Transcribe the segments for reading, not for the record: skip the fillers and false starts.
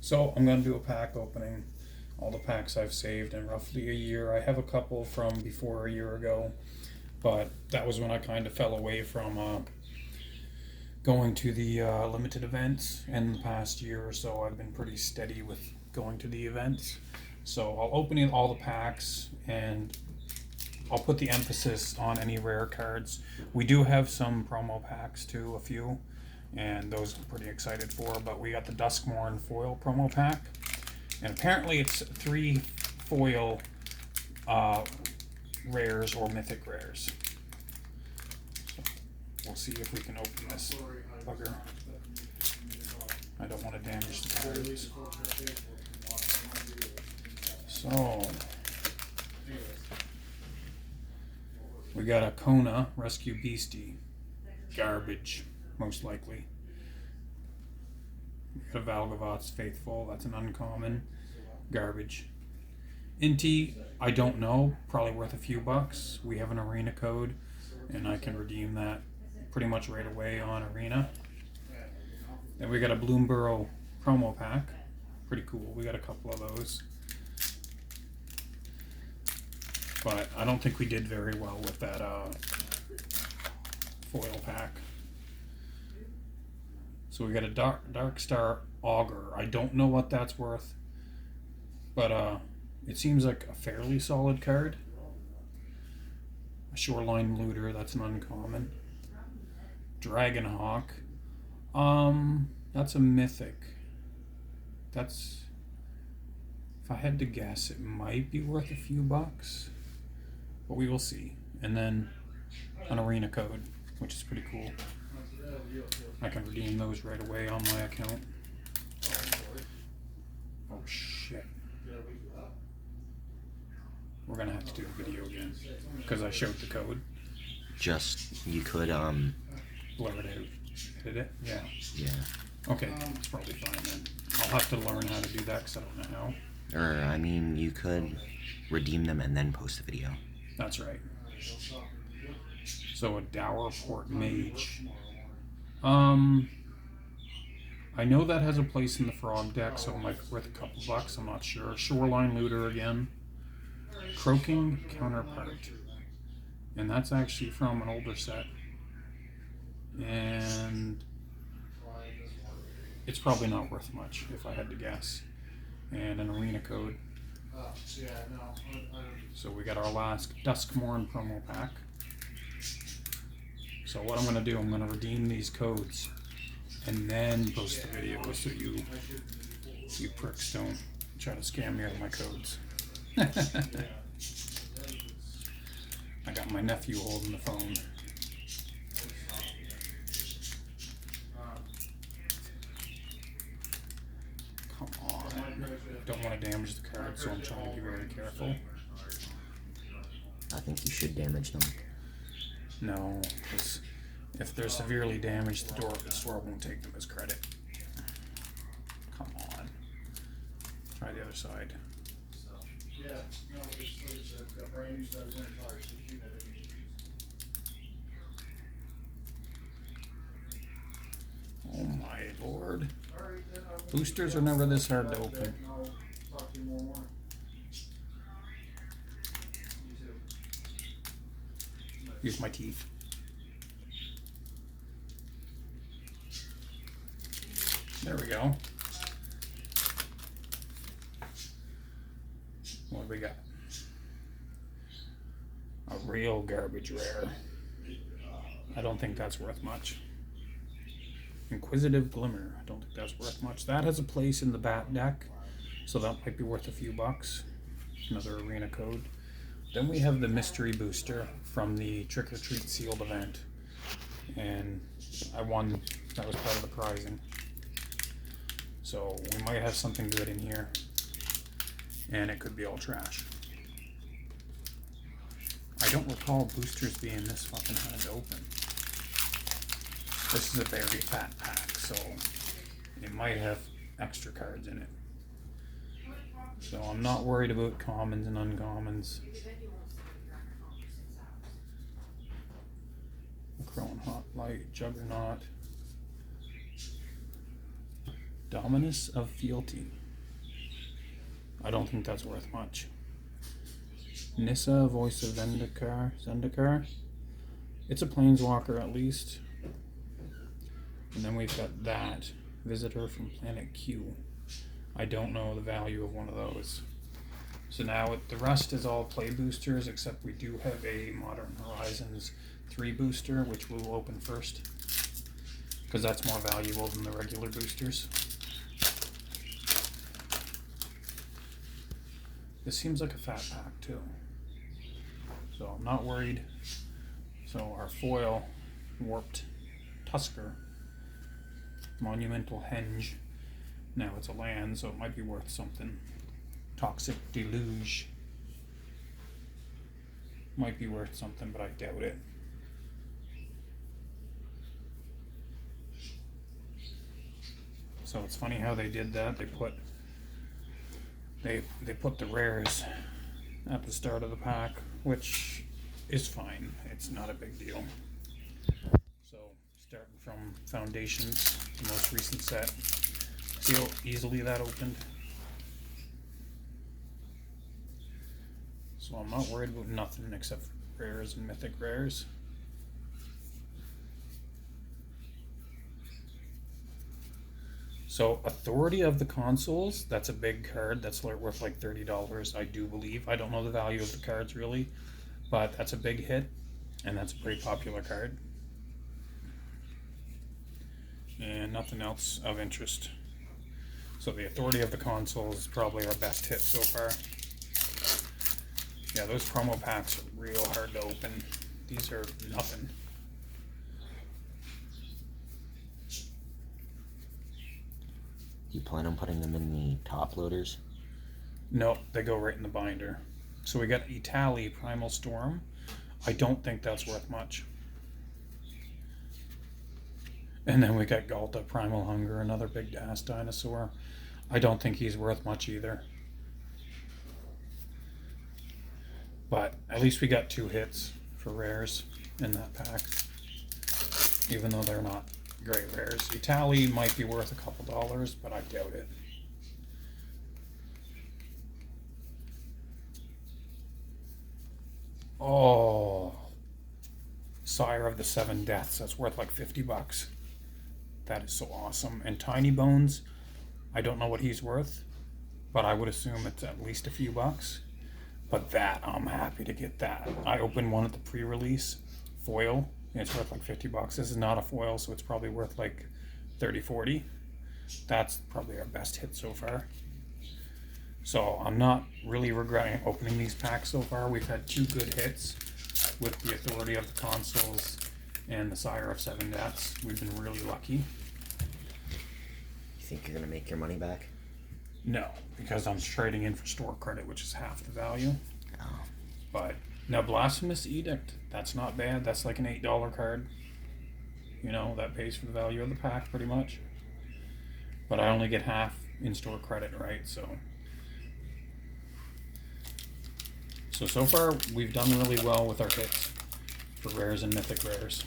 So I'm going to do a pack opening. All the packs I've saved in roughly a year. I have a couple from before a year ago, but that was when I kind of fell away from going to the limited events. In the past year or so, I've been pretty steady with going to the events. So I'll open in all the packs and I'll put the emphasis on any rare cards. We do have some promo packs too, a few, and those I'm pretty excited for. But we got the Duskmourn foil promo pack, and apparently it's 3 foil rares or mythic rares. So we'll see if we can open this bugger. I don't want to damage the cards. So we got a Kona Rescue Beastie. Garbage, most likely. We got a Valgavots Faithful, that's an uncommon. Garbage. Inti, I don't know, probably worth a few bucks. We have an arena code, and I can redeem that pretty much right away on Arena. Then we got a Bloomborough promo pack. Pretty cool, we got a couple of those. But I don't think we did very well with that foil pack. So we got a Dark Star Augur. I don't know what that's worth, but it seems like a fairly solid card. A Shoreline Looter, that's an uncommon. Dragonhawk. That's a mythic. That's, if I had to guess, it might be worth a few bucks, but we will see. And then an arena code, which is pretty cool. I can redeem those right away on my account. Oh shit. We're gonna have to do a video again because I showed the code. Just, you could, Blur it out. Edit it? Yeah. yeah. Okay, it's probably fine then. I'll have to learn how to do that because I don't know how. Or, I mean, you could redeem them and then post the video. That's right. So a Dowerport Mage. I know that has a place in the Frog deck, so it might be worth a couple bucks, I'm not sure. Shoreline Looter again. Croaking Counterpart. And that's actually from an older set. And it's probably not worth much, if I had to guess. And an arena code. So we got our last Duskmourn promo pack. So what I'm going to do, I'm going to redeem these codes and then post the video so you pricks don't try to scam me out of my codes. I got my nephew holding the phone. Come on. Don't want to damage the card, so I'm trying to be very careful. I think you should damage them. No, because if they're severely damaged, the store won't take them as credit. Come on. Try the other side. Oh my lord. Boosters are never this hard to open. Use my teeth. There we go. What do we got? A real garbage rare. I don't think that's worth much. Inquisitive Glimmer. I don't think that's worth much. That has a place in the Bat deck, so that might be worth a few bucks. Another arena code. Then we have the Mystery Booster from the Trick or Treat sealed event, and I won. That was part of the prizing. So we might have something good in here, and it could be all trash. I don't recall boosters being this fucking hard to open. This is a very fat pack, so it might have extra cards in it. So I'm not worried about commons and uncommons. Crone Hot Light, Juggernaut. Dominus of Fealty. I don't think that's worth much. Nissa, Voice of Zendikar. It's a planeswalker at least. And then we've got that. Visitor from Planet Q. I don't know the value of one of those. So now the rest is all play boosters, except we do have a Modern Horizons 3 booster, which we'll open first. Because that's more valuable than the regular boosters. This seems like a fat pack too. So I'm not worried. So our foil, Warped Tusker, Monumental Henge. Now it's a land, so it might be worth something. Toxic Deluge. Might be worth something, but I doubt it. So it's funny how they did that. They put the rares at the start of the pack, which is fine. It's not a big deal. So starting from Foundations, the most recent set. See how easily that opened? So I'm not worried about nothing except for rares and mythic rares. So Authority of the Consuls, that's a big card. That's worth like $30, I do believe. I don't know the value of the cards really, but that's a big hit, and that's a pretty popular card. And nothing else of interest. So the Authority of the Consuls is probably our best hit so far. Yeah, those promo packs are real hard to open. These are nothing. You plan on putting them in the top loaders? No, they go right in the binder. So we got Etali, Primal Storm. I don't think that's worth much. And then we got Galta, Primal Hunger, another big ass dinosaur. I don't think he's worth much either. But at least we got 2 hits for rares in that pack, even though they're not great rares. Etali might be worth a couple dollars, but I doubt it. Oh, Sire of the Seven Deaths. That's worth like $50. That is so awesome. And Tiny Bones, I don't know what he's worth, but I would assume it's at least a few bucks. But that, I'm happy to get that. I opened one at the pre-release foil, and it's worth like $50. This is not a foil, so it's probably worth like 30, 40. That's probably our best hit so far. So I'm not really regretting opening these packs so far. We've had 2 good hits with the Authority of the Consuls and the Sire of Seven Deaths. We've been really lucky. You think you're gonna make your money back? No, because I'm trading in for store credit, which is half the value. Oh. But now Blasphemous Edict, that's not bad. That's like an $8 card. You know, that pays for the value of the pack pretty much. But I only get half in store credit, right? So far we've done really well with our hits for rares and mythic rares.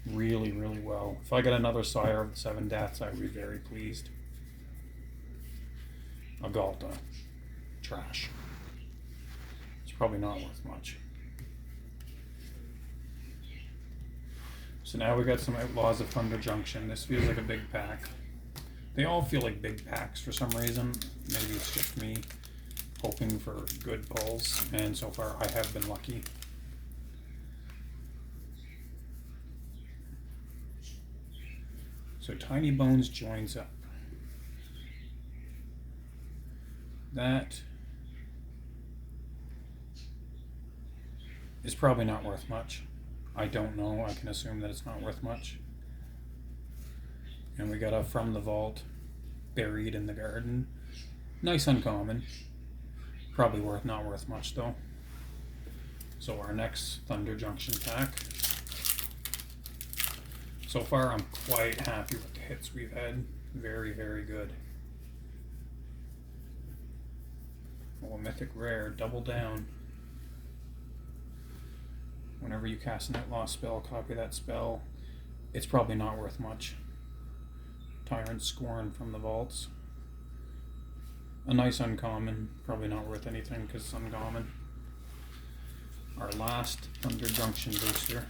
Really, really well. If I get another Sire of the Seven Deaths, I would be very pleased. A Galta. Trash. It's probably not worth much. So now we got some Outlaws of Thunder Junction. This feels like a big pack. They all feel like big packs for some reason. Maybe it's just me hoping for good pulls, and so far I have been lucky. So Tiny Bones joins up. That is probably not worth much. I don't know. I can assume that it's not worth much. And we got a From the Vault, Buried in the Garden. Nice uncommon. Probably not worth much though. So our next Thunder Junction pack. So far I'm quite happy with the hits we've had. Very, very good. Oh, Mythic Rare, Double Down. Whenever you cast an Outlaw spell, copy that spell. It's probably not worth much. Tyrant Scorn from the vaults. A nice uncommon, probably not worth anything because it's uncommon. Our last Thunder Junction booster.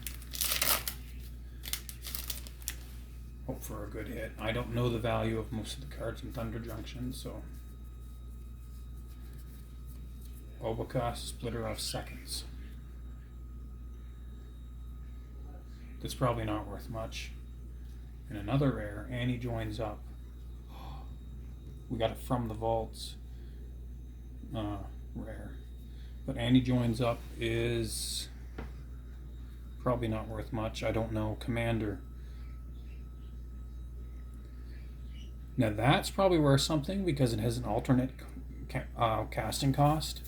Hope for a good hit. I don't know the value of most of the cards in Thunder Junction, so. Obaka, Splitter of Seconds. That's probably not worth much. And another rare, Annie Joins Up. We got it from the vaults. Rare. But Annie Joins Up is probably not worth much. I don't know. Commander. Now that's probably worth something because it has an alternate casting cost.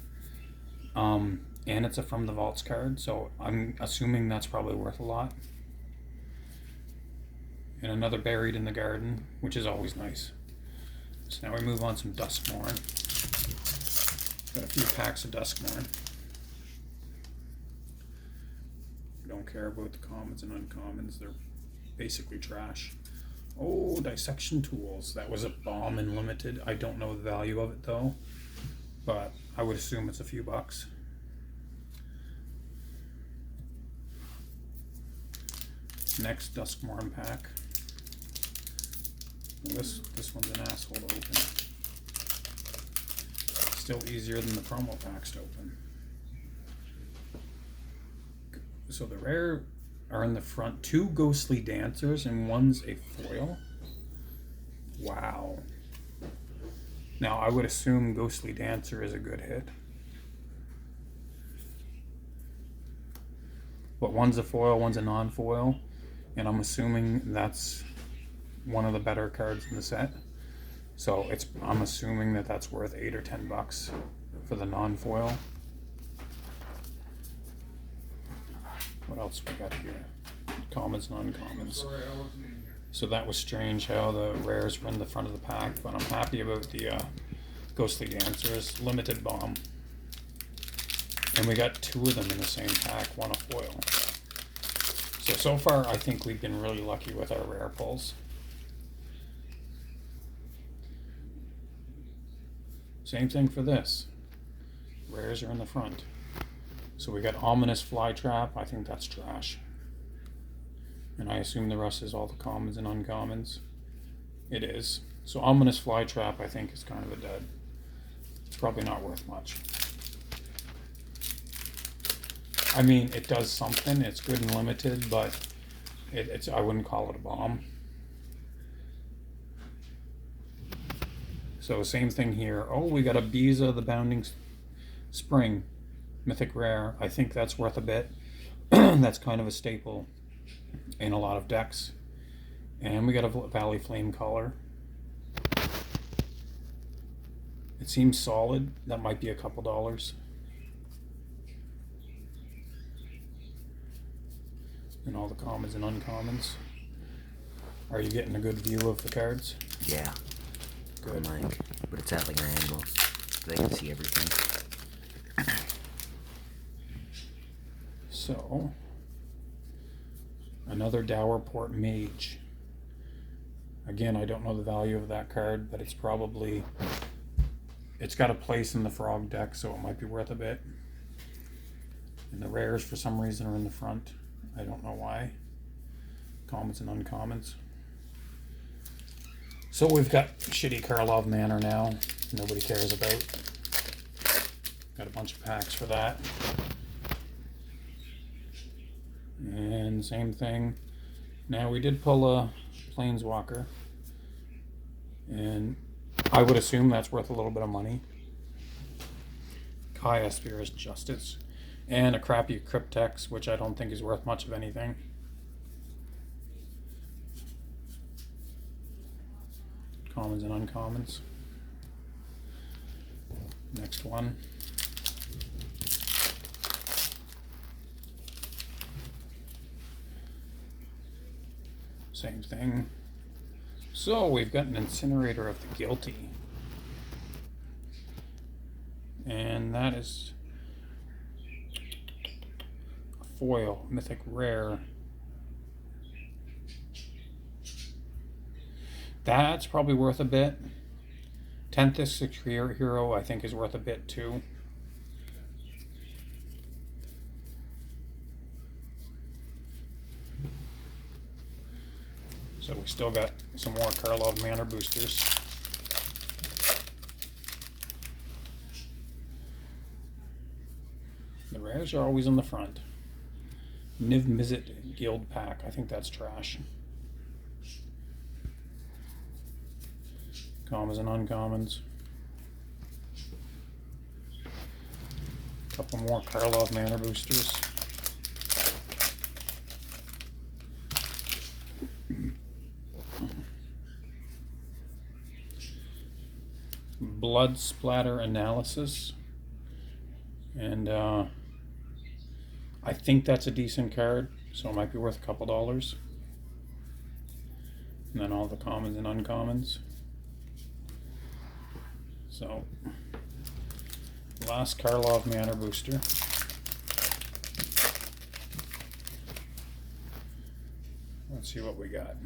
And it's a From the Vaults card, so I'm assuming that's probably worth a lot. And another Buried in the Garden, which is always nice. So now we move on some Duskmourn. Got a few packs of Duskmourn. Don't care about the commons and uncommons, they're basically trash. Oh, Dissection Tools. That was a bomb in limited. I don't know the value of it though, but I would assume it's a few bucks. Next Duskmourn pack. This one's an asshole to open. Still easier than the promo packs to open. So the rare are in the front. 2 Ghostly Dancers and one's a foil. Wow. Now I would assume Ghostly Dancer is a good hit. But one's a foil, one's a non-foil. And I'm assuming that's one of the better cards in the set. So I'm assuming that that's worth $8 or $10 for the non-foil. What else we got here? Commons and uncommons. So that was strange how the rares were in the front of the pack, but I'm happy about the Ghostly Dancers. Limited bomb. And we got 2 of them in the same pack, one a foil. So far I think we've been really lucky with our rare pulls. Same thing for this. Rares are in the front. So we got Ominous Flytrap. I think that's trash. And I assume the rest is all the commons and uncommons. It is. So Ominous Flytrap I think is kind of a dud. It's probably not worth much. I mean, it does something. It's good and limited, but I wouldn't call it a bomb. So same thing here. Oh, we got a Biza the Bounding Spring. Mythic Rare. I think that's worth a bit. That's kind of a staple in a lot of decks. And we got a Valley Flame Color. It seems solid. That might be a couple dollars. And all the commons and uncommons. Are you getting a good view of the cards? Yeah. Good. But it's at like an angle, so they can see everything. So, another Dowerport Mage. Again, I don't know the value of that card, but it's got a place in the Frog deck, so it might be worth a bit. And the rares, for some reason, are in the front. I don't know why. Commons and uncommons. So we've got shitty Karlov Manor now. Nobody cares about. Got a bunch of packs for that. And same thing. Now we did pull a Planeswalker. And I would assume that's worth a little bit of money. Kaya Spear's Justice. And a crappy Cryptex, which I don't think is worth much of anything. Commons and uncommons. Next one. Same thing. So we've got an Incinerator of the Guilty. And that is a foil, mythic rare. That's probably worth a bit. 10th District Hero, I think, is worth a bit too. So we still got some more Karlov Manor boosters. The rares are always in the front. Niv Mizzet Guild Pack. I think that's trash. Commons and uncommons. Couple more Karlov Manor boosters. Blood Splatter Analysis. And I think that's a decent card, so it might be worth a couple dollars. And then all the commons and uncommons. So, last Karlov Manor booster. Let's see what we got.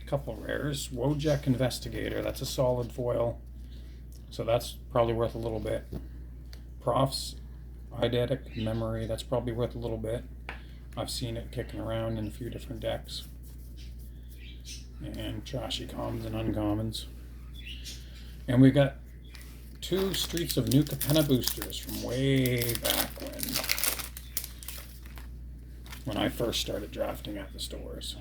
A couple rares. Wojak Investigator, that's a solid foil. So that's probably worth a little bit. Prof's Eidetic Memory, that's probably worth a little bit. I've seen it kicking around in a few different decks. And trashy commons and uncommons. And we got 2 Streets of New Capenna boosters from way back when I first started drafting at the stores.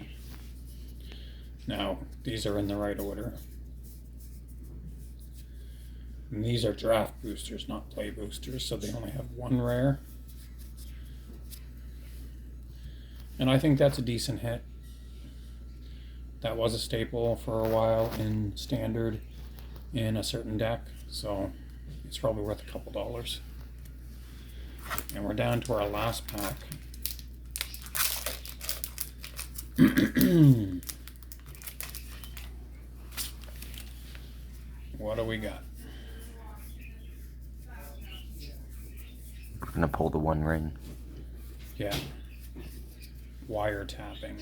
Now, these are in the right order. And these are draft boosters, not play boosters, so they only have 1 rare. And I think that's a decent hit. That was a staple for a while in Standard in a certain deck, so it's probably worth a couple dollars. And we're down to our last pack. What do we got? We're gonna pull the One Ring. Yeah. Wiretapping.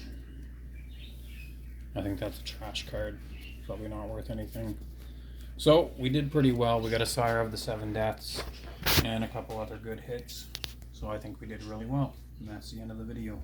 I think that's a trash card. Probably not worth anything. So, we did pretty well. We got a Sire of the Seven Deaths and a couple other good hits. So I think we did really well. And that's the end of the video.